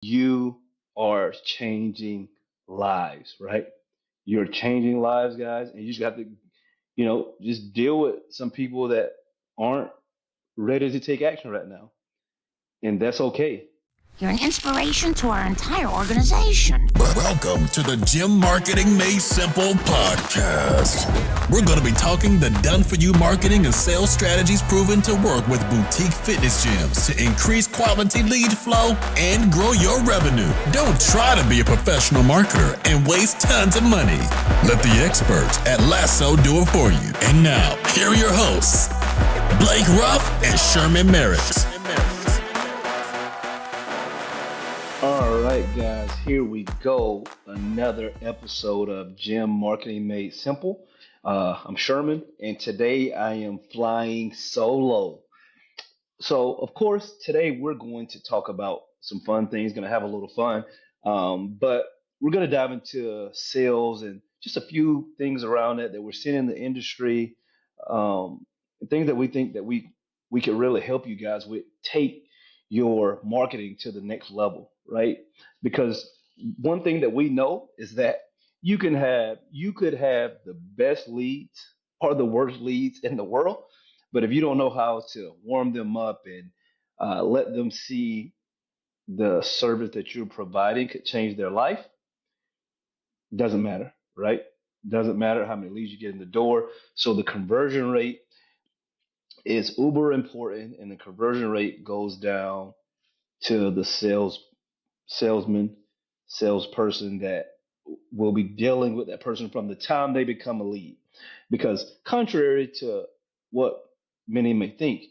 you are changing lives, right? You're changing lives, guys, and you just got to, just deal with some people that aren't ready to take action right now, and that's okay. You're an inspiration to our entire organization. Welcome to the Gym Marketing Made Simple podcast. We're going to be talking the done for you marketing and sales strategies proven to work with boutique fitness gyms to increase quality lead flow and grow your revenue. Don't try to be a professional marketer and waste tons of money. Let the experts at Lasso do it for you. And now, here are your hosts, Blake Ruff and Sherman Merritt. All right, guys, here we go. Another episode of Gym Marketing Made Simple. I'm Sherman, and today I am flying solo. So, of course, today we're going to talk about some fun things, going to have a little fun, but we're going to dive into sales and just a few things around it that we're seeing in the industry, and things that we think that we could really help you guys with take your marketing to the next level, right? Because one thing that we know is that you could have the best leads or the worst leads in the world, but if you don't know how to warm them up and let them see the service that you're providing could change their life, doesn't matter, right? Doesn't matter how many leads you get in the door. So the conversion rate is uber important, and the conversion rate goes down to the salesman, salesperson that will be dealing with that person from the time they become a lead. Because contrary to what many may think,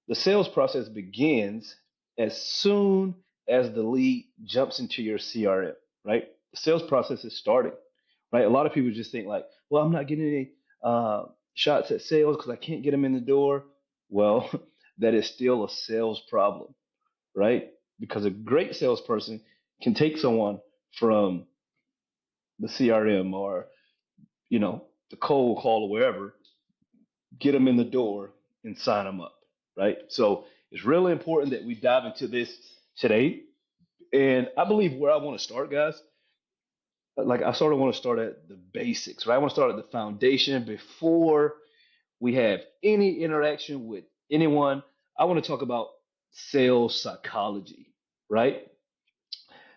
the sales process begins as soon as the lead jumps into your CRM, right? The sales process is starting, right? A lot of people just think like, well, I'm not getting any shots at sales because I can't get them in the door. Well, that is still a sales problem, right? Because a great salesperson can take someone from the CRM or, the cold call or wherever, get them in the door and sign them up, right? So it's really important that we dive into this today. And I believe where I want to start, guys, like I sort of want to start at the basics, right? I want to start at the foundation before we have any interaction with anyone. I want to talk about sales psychology, right?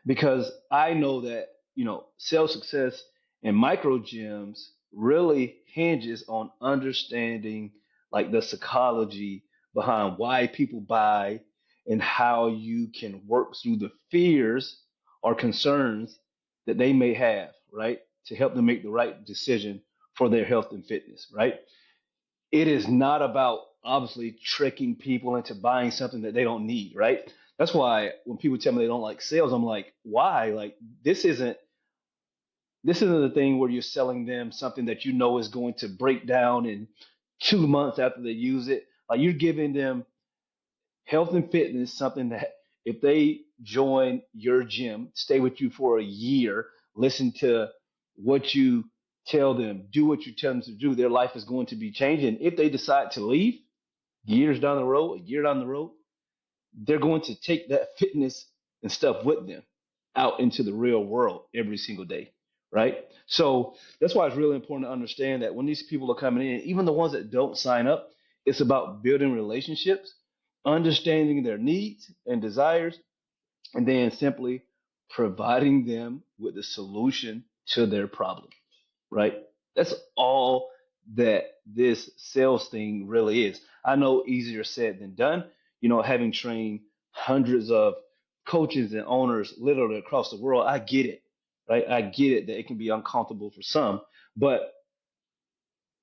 Because I know that sales success in micro gyms really hinges on understanding like the psychology behind why people buy and how you can work through the fears or concerns that they may have, right, to help them make the right decision for their health and fitness, right? It is not about obviously tricking people into buying something that they don't need, right? That's why when people tell me they don't like sales, I'm like, why? Like this isn't the thing where you're selling them something that you know is going to break down in 2 months after they use it. Like you're giving them health and fitness, something that if they join your gym, stay with you for a year, listen to what you tell them, do what you tell them to do, their life is going to be changing. If they decide to leave years down the road, a year down the road, they're going to take that fitness and stuff with them out into the real world every single day, right? So that's why it's really important to understand that when these people are coming in, even the ones that don't sign up, it's about building relationships, understanding their needs and desires, and then simply providing them with the solution to their problem, right? That's all that this sales thing really is. I know easier said than done. Having trained hundreds of coaches and owners literally across the world, I get it, right? I get it that it can be uncomfortable for some, but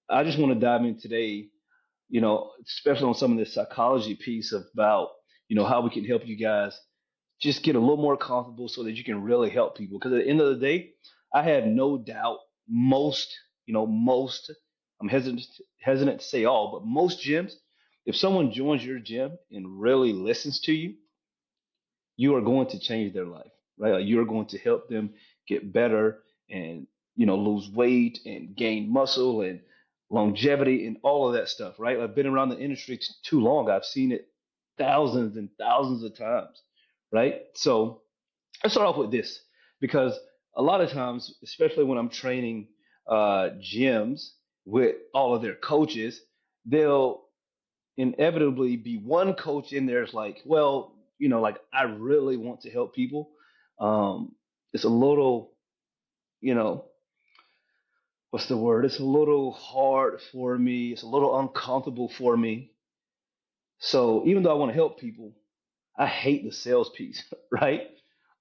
I just want to dive in today, especially on some of this psychology piece about, how we can help you guys just get a little more comfortable so that you can really help people. Because at the end of the day, I have no doubt most, I'm hesitant to say all, but most gyms, if someone joins your gym and really listens to you, you are going to change their life, right? Like you're going to help them get better and lose weight and gain muscle and longevity and all of that stuff, right? I've been around the industry too long. I've seen it thousands and thousands of times, right? So Let's start off with this because a lot of times, especially when I'm training gyms with all of their coaches, they'll inevitably be one coach in there is like, well, like I really want to help people. It's a little, you know, what's the word? It's a little hard for me. It's a little uncomfortable for me. So even though I want to help people, I hate the sales piece, right?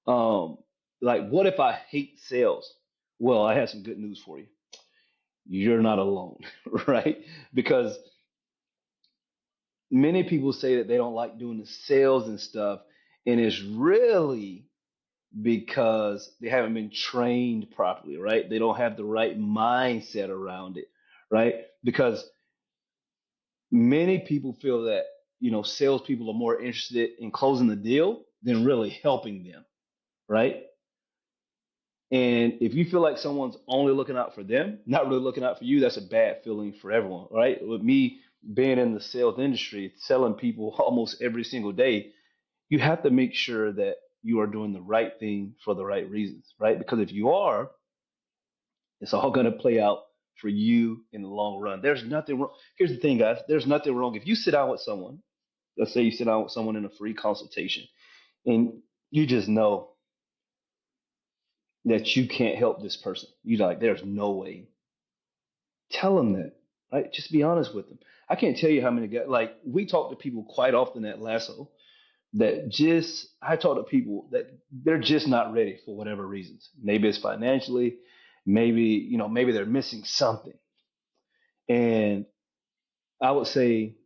Um, like, what if I hate sales? Well, I have some good news for you. You're not alone, right? Because many people say that they don't like doing the sales and stuff, and it's really because they haven't been trained properly, right? They don't have the right mindset around it, right? Because many people feel that salespeople are more interested in closing the deal than really helping them, right? And if you feel like someone's only looking out for them, not really looking out for you, that's a bad feeling for everyone, right? With me being in the sales industry, selling people almost every single day, you have to make sure that you are doing the right thing for the right reasons, right? Because if you are, it's all going to play out for you in the long run. There's nothing wrong. Here's the thing, guys. There's nothing wrong. If you sit down with someone, let's say you sit down with someone in a free consultation, and you just know that you can't help this person. You're like, there's no way. Tell them that, right? Just be honest with them. I can't tell you how many guys, like, we talk to people quite often at Lasso I talk to people that they're just not ready for whatever reasons. Maybe it's financially, maybe they're missing something. And I would say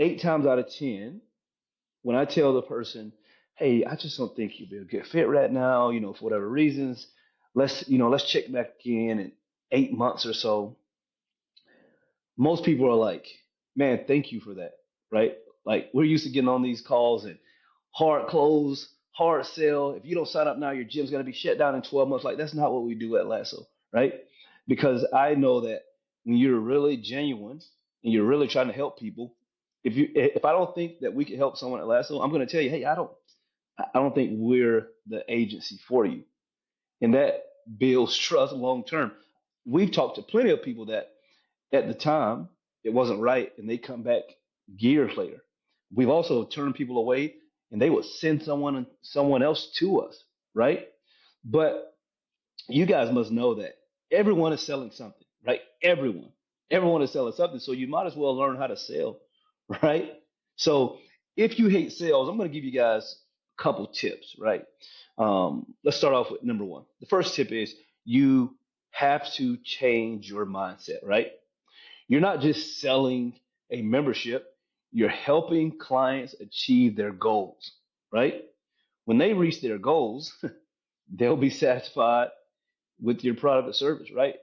8 times out of 10, when I tell the person, hey, I just don't think you'll be a good fit right now, for whatever reasons, let's check back in 8 months or so. Most people are like, man, thank you for that, right? Like we're used to getting on these calls and hard close, hard sell. If you don't sign up now, your gym's gonna be shut down in 12 months. Like that's not what we do at Lasso, right? Because I know that when you're really genuine and you're really trying to help people, if I don't think that we can help someone at Lasso, I'm gonna tell you, hey, I don't think we're the agency for you, and that builds trust long term. We've talked to plenty of people that at the time it wasn't right and they come back years later. We've also turned people away and they would send someone else to us, right? But you guys must know that everyone is selling something, right? Everyone is selling something, so you might as well learn how to sell, right? So if you hate sales, I'm going to give you guys a couple tips, right? Let's start off with number one. The first tip is you have to change your mindset, right? You're not just selling a membership, you're helping clients achieve their goals, right? When they reach their goals, they'll be satisfied with your product or service, right?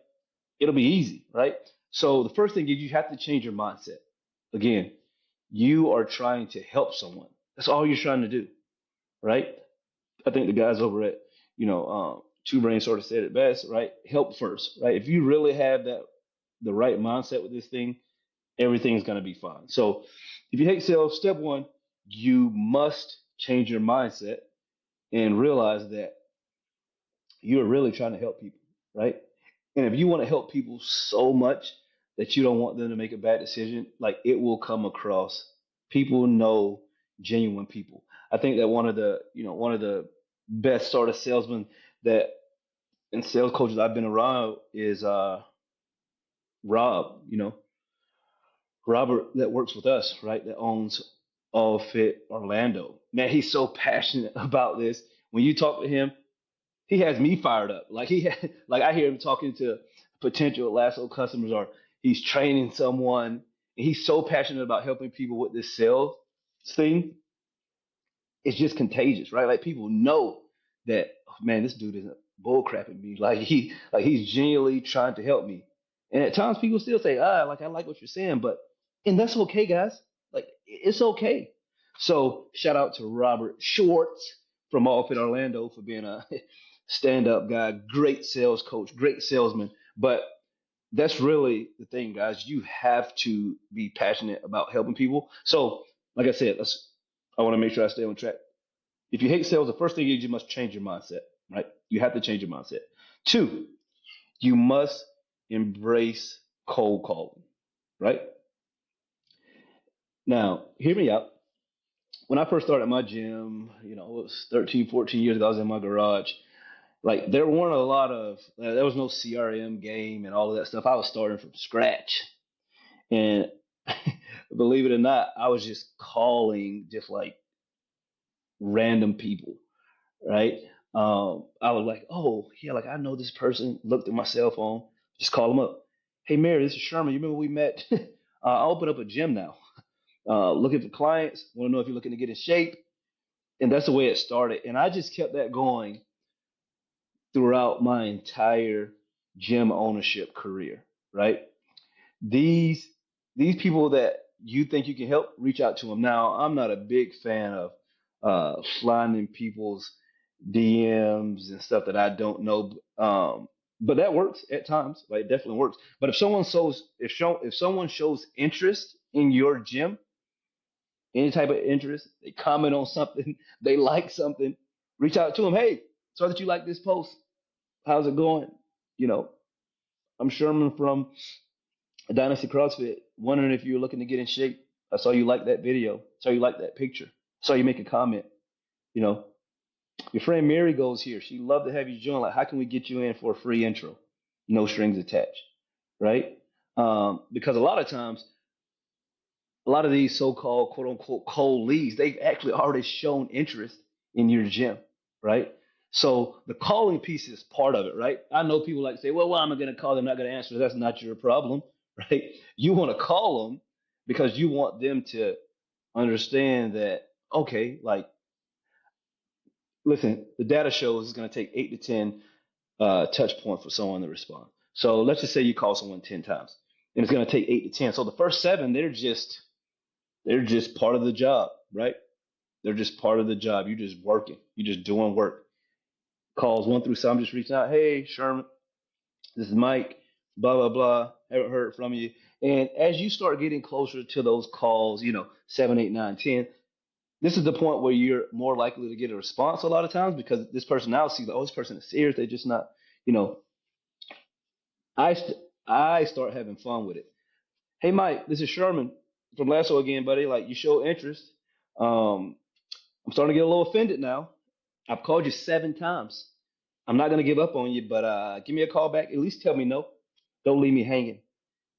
It'll be easy, right? So the first thing is you have to change your mindset. Again, you are trying to help someone. That's all you're trying to do, right? I think the guys over at, Two Brain sort of said it best, right? Help first, right? If you really have the right mindset with this thing, everything's going to be fine. So if you hate sales, step one, you must change your mindset and realize that you're really trying to help people, right? And if you want to help people so much that you don't want them to make a bad decision, like it will come across. People know genuine people. I think that one of the best sort of salesmen that and sales coaches I've been around is Rob, Robert that works with us, right? That owns All Fit Orlando. Man, he's so passionate about this. When you talk to him, he has me fired up. Like I hear him talking to potential Lasso customers, or he's training someone. And he's so passionate about helping people with this sales thing. It's just contagious, right? Like people know that, oh, man, this dude isn't bull crapping me. He's genuinely trying to help me. And at times people still say, like I like what you're saying, but and that's okay, guys. Like it's okay. So shout out to Robert Schwartz from All Fit Orlando for being a stand-up guy, great sales coach, great salesman. But that's really the thing, guys. You have to be passionate about helping people. So, like I said, I want to make sure I stay on track. If you hate sales, the first thing is you must change your mindset, right? You have to change your mindset. Two, you must embrace cold calling, right? Now, hear me out. When I first started my gym, it was 13, 14 years ago, I was in my garage. Like, there weren't a lot of, there was no CRM game and all of that stuff. I was starting from scratch. And believe it or not, I was just calling just like random people, right? I was like, oh yeah, like I know this person. Looked at my cell phone, just call them up. Hey Mary, this is Sherman. You remember we met? I open up a gym now. Looking for clients. Want to know if you're looking to get in shape. And that's the way it started. And I just kept that going throughout my entire gym ownership career. Right? These these people that you think you can help, reach out to them. Now, I'm not a big fan of flying in people's DMs and stuff that I don't know. But that works at times. Like, it definitely works. But if someone shows interest in your gym, any type of interest, they comment on something, they like something, reach out to them. Hey, saw that you like this post. How's it going? You know, I'm Sherman from Dynasty CrossFit, wondering if you're looking to get in shape. I saw you like that video. Saw you like that picture. Saw you make a comment. You know, your friend Mary goes here. She'd love to have you join. Like, how can we get you in for a free intro? No strings attached, right? Because a lot of times, a lot of these so-called quote unquote cold leads, they've actually already shown interest in your gym, right? So the calling piece is part of it, right? I know people like to say, well, why am I going to call them? Not going to answer. That's not your problem, right? You want to call them because you want them to understand that, okay, like, listen, the data shows it's going to take 8 to 10 touch points for someone to respond. So let's just say you call someone 10 times and it's going to take 8 to 10. So the first seven, they're just part of the job, right? They're just part of the job. You're just working. You're just doing work. Calls 1 through 7, I'm just reaching out. Hey, Sherman, this is Mike. Blah blah blah. Haven't heard from you. And as you start getting closer to those calls, 7, 8, 9, 10, this is the point where you're more likely to get a response a lot of times because this person now sees, oh, this person is serious. They're just not, you know. I start having fun with it. Hey, Mike, this is Sherman from Lasso again, buddy. Like, you show interest. Um, I'm starting to get a little offended now. I've called you 7 times. I'm not gonna give up on you, but give me a call back. At least tell me no. Don't leave me hanging.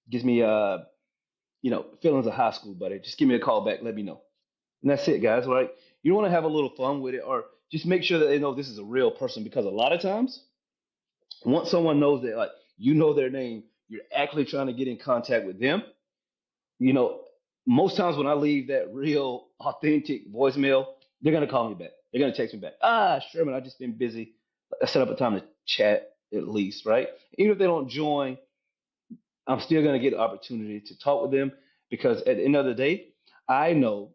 Gives me feelings of high school, buddy. Just give me a call back. Let me know. And that's it, guys. Right? You want to have a little fun with it, or just make sure that they know this is a real person. Because a lot of times, once someone knows that, like, you know their name, you're actually trying to get in contact with them. You know, most times when I leave that real, authentic voicemail, they're gonna call me back. They're gonna text me back. Sherman, I've just been busy. Let's set up a time to chat at least, right? Even if they don't join, I'm still gonna get the opportunity to talk with them because at the end of the day, I know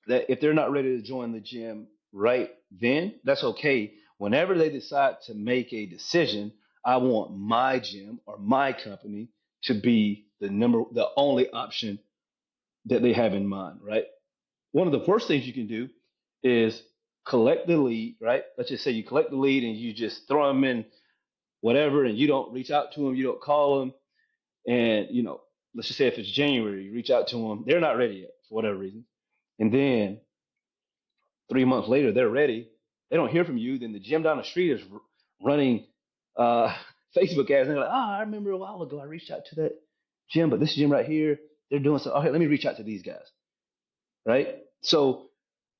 that if they're not ready to join the gym right then, that's okay. Whenever they decide to make a decision, I want my gym or my company to be the only option that they have in mind, right? One of the first things you can do is collect the lead, right? Let's just say you collect the lead and you just throw them in whatever, and you don't reach out to them, you don't call them, and let's just say if it's January, you reach out to them, they're not ready yet for whatever reason, and then 3 months later they're ready. They don't hear from you. Then the gym down the street is running uh, Facebook ads, and they're like, I remember a while ago I reached out to that gym, but this gym right here, they're doing so. Okay, let me reach out to these guys, right? So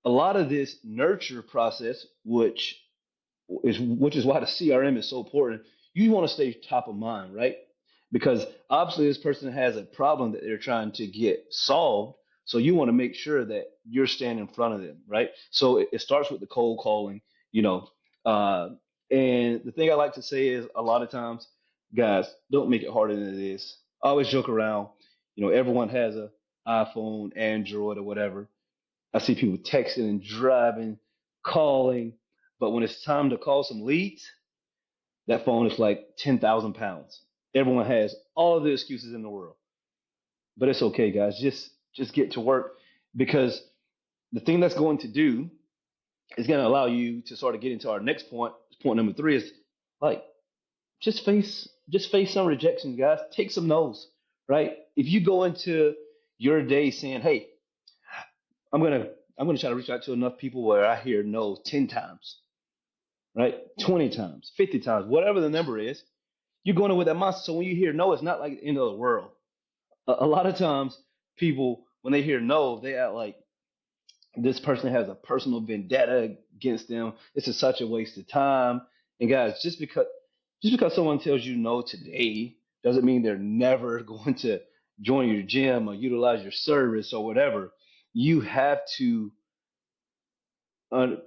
a lot of this nurture process, which is why the CRM is so important. You want to stay top of mind, right? Because obviously this person has a problem that they're trying to get solved. So you want to make sure that you're standing in front of them, right? So it starts with the cold calling, you know. Uh, and the thing I like to say is a lot of times, guys, don't make it harder than it is. I always joke around, everyone has a iPhone, Android, or whatever. I see people texting and driving, calling, but when it's time to call some leads, that phone is like 10,000 pounds. Everyone has all of the excuses in the world, but it's okay, guys. Just get to work because the thing that's going to do It's going to allow you to sort of get into our next point. Point number three is like just face some rejection, guys. Take some no's, right? If you go into your day saying, "Hey, I'm gonna I'm gonna try to reach out to enough people where I hear no 10 times, right? 20 times, 50 times, whatever the number is." You're going in with that mindset. So when you hear no, it's not like the end of the world. A lot of times, people when they hear no, they act like this person has a personal vendetta against them. This is such a waste of time. And guys, just because someone tells you no today doesn't mean they're never going to join your gym or utilize your service or whatever. You have to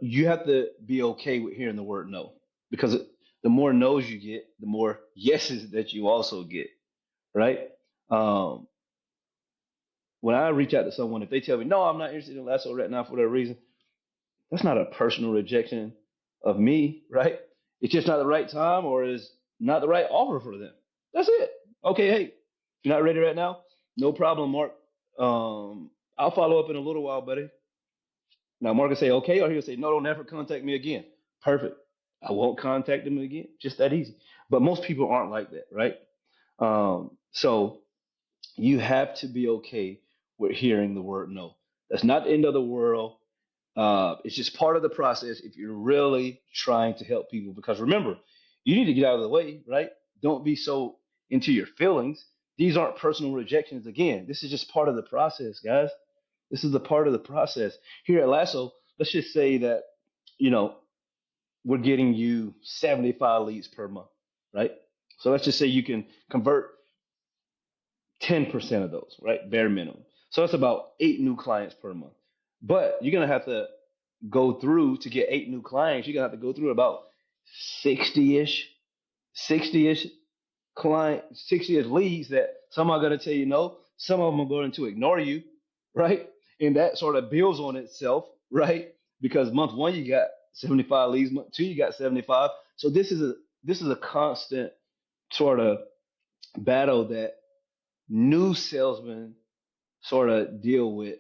you have to be okay with hearing the word no, because the more no's you get, the more yeses that you also get, right? Um, when I reach out to someone, if they tell me no, I'm not interested in lasso right now for whatever reason, that's not a personal rejection of me, right? It's just not the right time or is not the right offer for them. That's it. Okay, hey, if you're not ready right now, no problem, Mark. I'll follow up in a little while, buddy. Now, Mark will say okay, or he'll say no, don't ever contact me again. Perfect. I won't contact him again. Just that easy. But most people aren't like that, right? So you have to be okay with hearing the word no. That's not the end of the world. It's just part of the process if you're really trying to help people. Because remember, you need to get out of the way, right? Don't be so into your feelings. These aren't personal rejections. Again, this is just part of the process, guys. This is the part of the process. Here at Lasso, let's just say that, you know, we're getting you 75 leads per month, right? So let's just say you can convert 10% of those, right? Bare minimum. So that's about 8 new clients per month. But you're going to have to go through to get 8 new clients. You're going to have to go through about 60-ish client, 60-ish leads that some are going to tell you no, some of them are going to ignore you, right? And that sort of builds on itself, right? Because month one you got 75 leads, month two you got 75. So this is a constant sort of battle that new salesmen sort of deal with,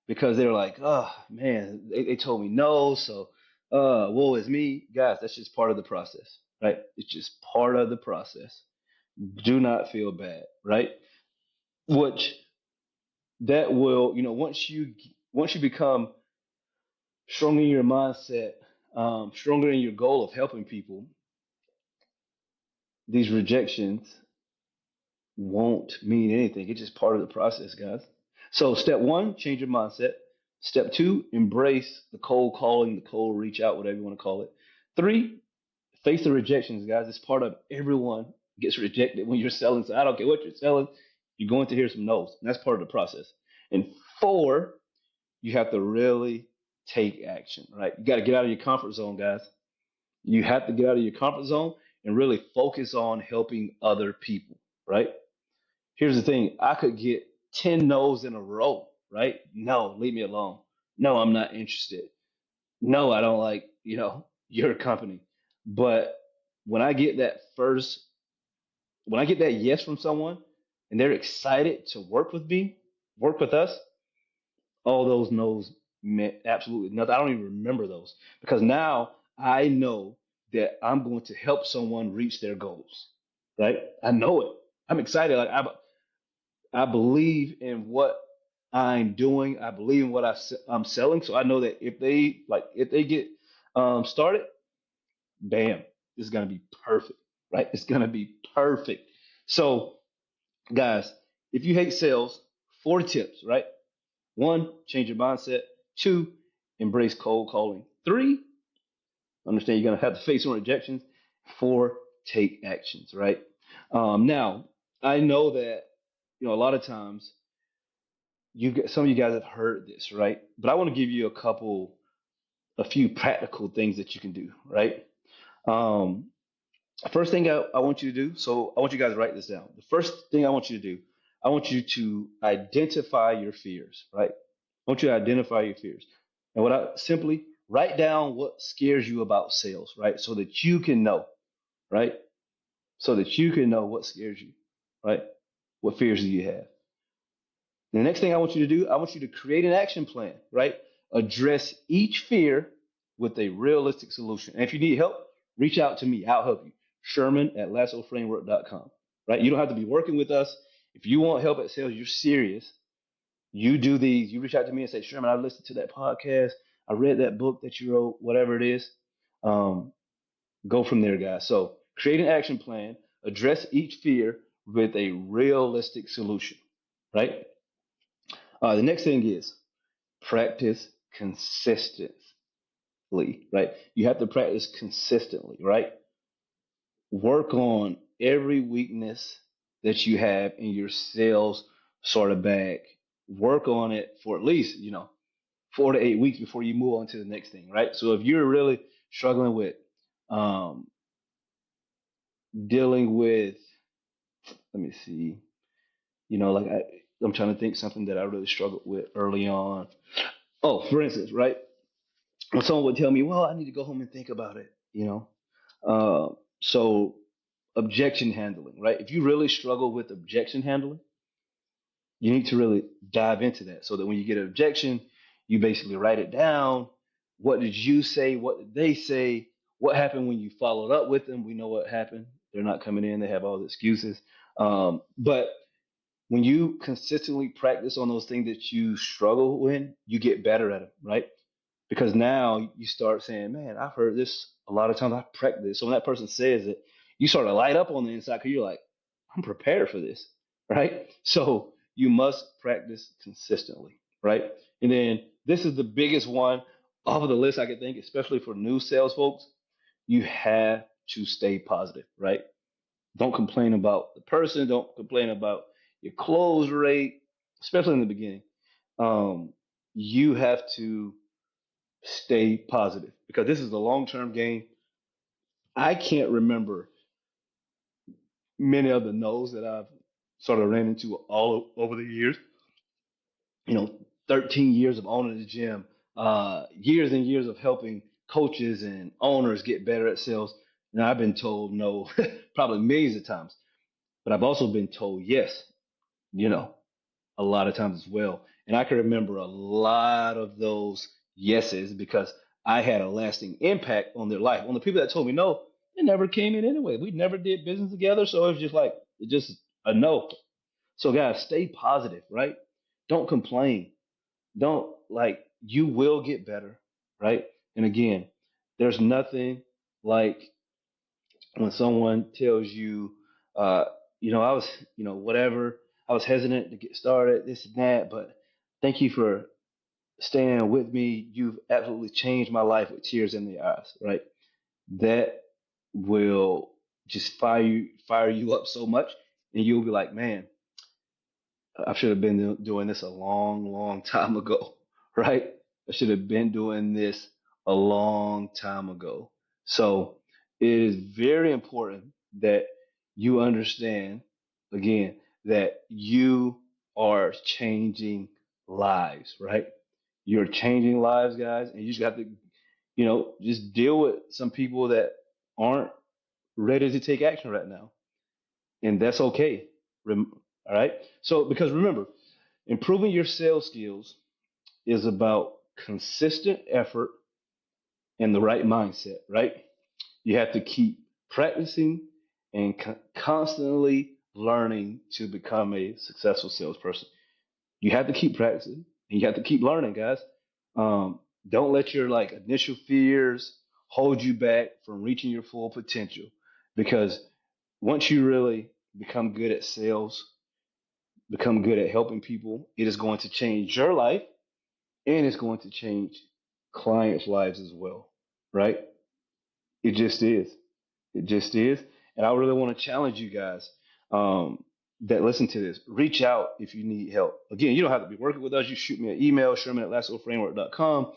because they're like, oh man, they told me no, so woe is me. Guys, that's just part of the process, right? It's just part of the process. Do not feel bad, right? Which that will, once you become stronger in your mindset, stronger in your goal of helping people, these rejections won't mean anything. It's just part of the process, guys. So, step one, change your mindset. Step two, embrace the cold calling, the cold reach out, whatever you want to call it. Three, face the rejections, guys. It's part of everyone gets rejected when you're selling. So, I don't care what you're selling, you're going to hear some no's. And that's part of the process. And four, you have to really take action, right? You got to get out of your comfort zone, guys. You have to get out of your comfort zone and really focus on helping other people, right? Here's the thing, I could get 10 no's in a row, right? No, leave me alone. No, I'm not interested. No, I don't like, your company. But when I get that first, when I get that yes from someone and they're excited to work with me, work with us, all those no's meant absolutely nothing. I don't even remember those, because now I know that I'm going to help someone reach their goals, right? I know it. I'm excited. Like I believe in what I'm doing. I believe in what I'm selling. So I know that if they get started, bam, it's gonna be perfect, right? It's gonna be perfect. So, guys, if you hate sales, 4 tips, right? One, change your mindset. Two, embrace cold calling. Three, understand you're gonna have to face some rejections. Four, take actions, right? Now, I know that a lot of times some of you guys have heard this, right? But I want to give you a few practical things that you can do, right? Um, First thing I want you to do, so I want you guys to write this down. The first thing I want you to do, I want you to identify your fears, right? I want you to identify your fears. And what I simply write down what scares you about sales, right? So that you can know, right? So that you can know what scares you, right? What fears do you have? The next thing I want you to do, I want you to create an action plan, right? Address each fear with a realistic solution. And if you need help, reach out to me. I'll help you. Sherman at lassoframework.com. Right? You don't have to be working with us. If you want help at sales, you're serious. You do these. You reach out to me and say, Sherman, I listened to that podcast. I read that book that you wrote, whatever it is. Um, Go from there, guys. So create an action plan, address each fear with a realistic solution, right? The next thing is practice consistently, right? You have to practice consistently, right? Work on every weakness that you have in your sales sort of bag. Work on it for at least, 4 to 8 weeks before you move on to the next thing, right? So if you're really struggling with um, dealing with, let me see, like I'm trying to think something that I really struggled with early on. Oh, for instance, right? When someone would tell me, well, I need to go home and think about it. So objection handling, right? If you really struggle with objection handling, you need to really dive into that so that when you get an objection, you basically write it down. What did you say? What did they say? What happened when you followed up with them? We know what happened. They're not coming in. They have all the excuses. But when you consistently practice on those things that you struggle with, you get better at them, right? Because now you start saying, man, I've heard this a lot of times. I've practiced this. So when that person says it, you sort of light up on the inside because you're like, I'm prepared for this, right? So you must practice consistently, right? And then this is the biggest one off of the list I could think, especially for new sales folks. You have to stay positive, right? Don't complain about the person. Don't complain about your close rate, especially in the beginning. Um, you have to stay positive because this is a long term game. I can't remember many of the no's that I've sort of ran into all over the years. You know, 13 years of owning the gym, years and years of helping coaches and owners get better at sales. Now, I've been told no probably millions of times, but I've also been told yes, you know, a lot of times as well. And I can remember a lot of those yeses because I had a lasting impact on their life. On the people that told me no, they never came in anyway. We never did business together. So it was just like, it's just a no. So, guys, stay positive, right? Don't complain. Don't you will get better, right? And again, there's nothing like when someone tells you, uh, I was, whatever, I was hesitant to get started, this and that, but thank you for staying with me. You've absolutely changed my life with tears in the eyes, right? That will just fire you up so much, and you'll be like, man, I should have been doing this a long, long time ago, right? I should have been doing this a long time ago. So it is very important that you understand, again, that you are changing lives, right? You're changing lives, guys, and you just have to, just deal with some people that aren't ready to take action right now, and that's okay. All right. So, because remember, improving your sales skills is about consistent effort and the right mindset, right? You have to keep practicing and constantly learning to become a successful salesperson. You have to keep practicing and you have to keep learning, guys. Um, don't let your initial fears hold you back from reaching your full potential because once you really become good at sales, become good at helping people, it is going to change your life and it's going to change clients' lives as well, right? It just is. It just is. And I really want to challenge you guys that listen to this. Reach out if you need help. Again, you don't have to be working with us. You shoot me an email, Sherman at lassoframework.com.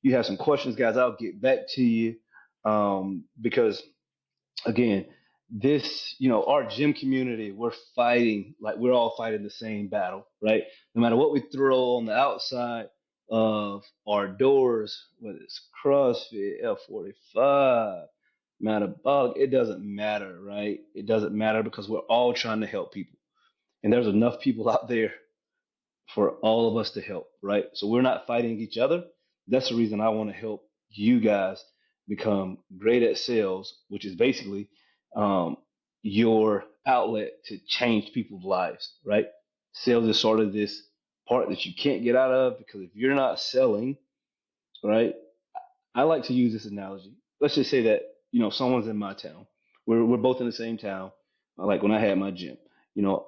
You have some questions, guys, I'll get back to you because again, our gym community, we're fighting, like we're all fighting the same battle, right? No matter what we throw on the outside of our doors, whether it's CrossFit, F45, metabolic, it doesn't matter, right? It doesn't matter because we're all trying to help people. And there's enough people out there for all of us to help, right? So we're not fighting each other. That's the reason I want to help you guys become great at sales, which is basically um, your outlet to change people's lives, right? Sales is sort of this part that you can't get out of because if you're not selling, right? I like to use this analogy. Let's just say that, someone's in my town. We're both in the same town. Like when I had my gym, you know,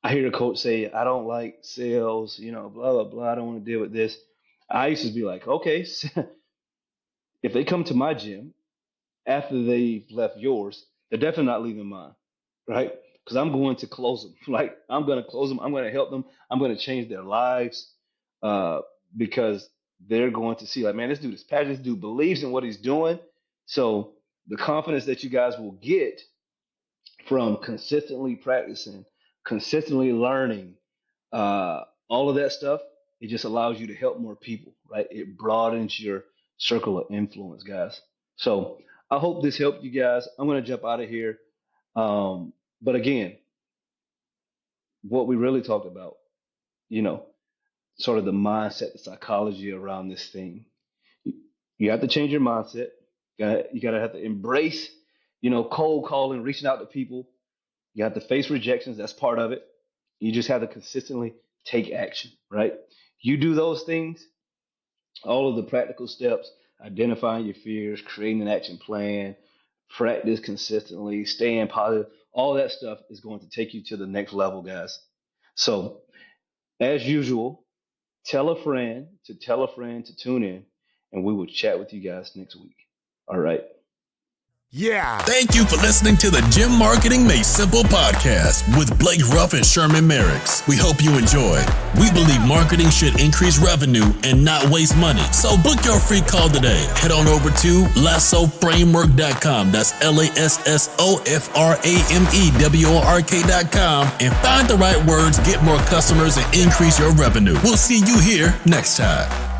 I hear a coach say, I don't like sales, blah, blah, blah. I don't want to deal with this. I used to be like, okay, if they come to my gym after they've left yours, they're definitely not leaving mine, right? Because I'm going to close them. Like I'm going to close them. I'm going to help them. I'm going to change their lives uh, because they're going to see, like, man, this dude is passionate. This dude believes in what he's doing. So the confidence that you guys will get from consistently practicing, consistently learning, all of that stuff, it just allows you to help more people, right? It broadens your circle of influence, guys. So I hope this helped you guys. I'm going to jump out of here. But again, what we really talked about, you know, sort of the mindset, the psychology around this thing. You have to change your mindset. You gotta have to embrace, cold calling, reaching out to people. You have to face rejections. That's part of it. You just have to consistently take action, right? You do those things, all of the practical steps, identifying your fears, creating an action plan, practice consistently, staying positive, all that stuff is going to take you to the next level, guys. So, as usual, tell a friend to tell a friend to tune in, and we will chat with you guys next week. All right. Yeah. Thank you for listening to the Gym Marketing Made Simple podcast with Blake Ruff and Sherman Merricks. We hope you enjoyed. We believe marketing should increase revenue and not waste money. So book your free call today. Head on over to lassoframework.com. That's lassoframework.com and find the right words, get more customers, and increase your revenue. We'll see you here next time.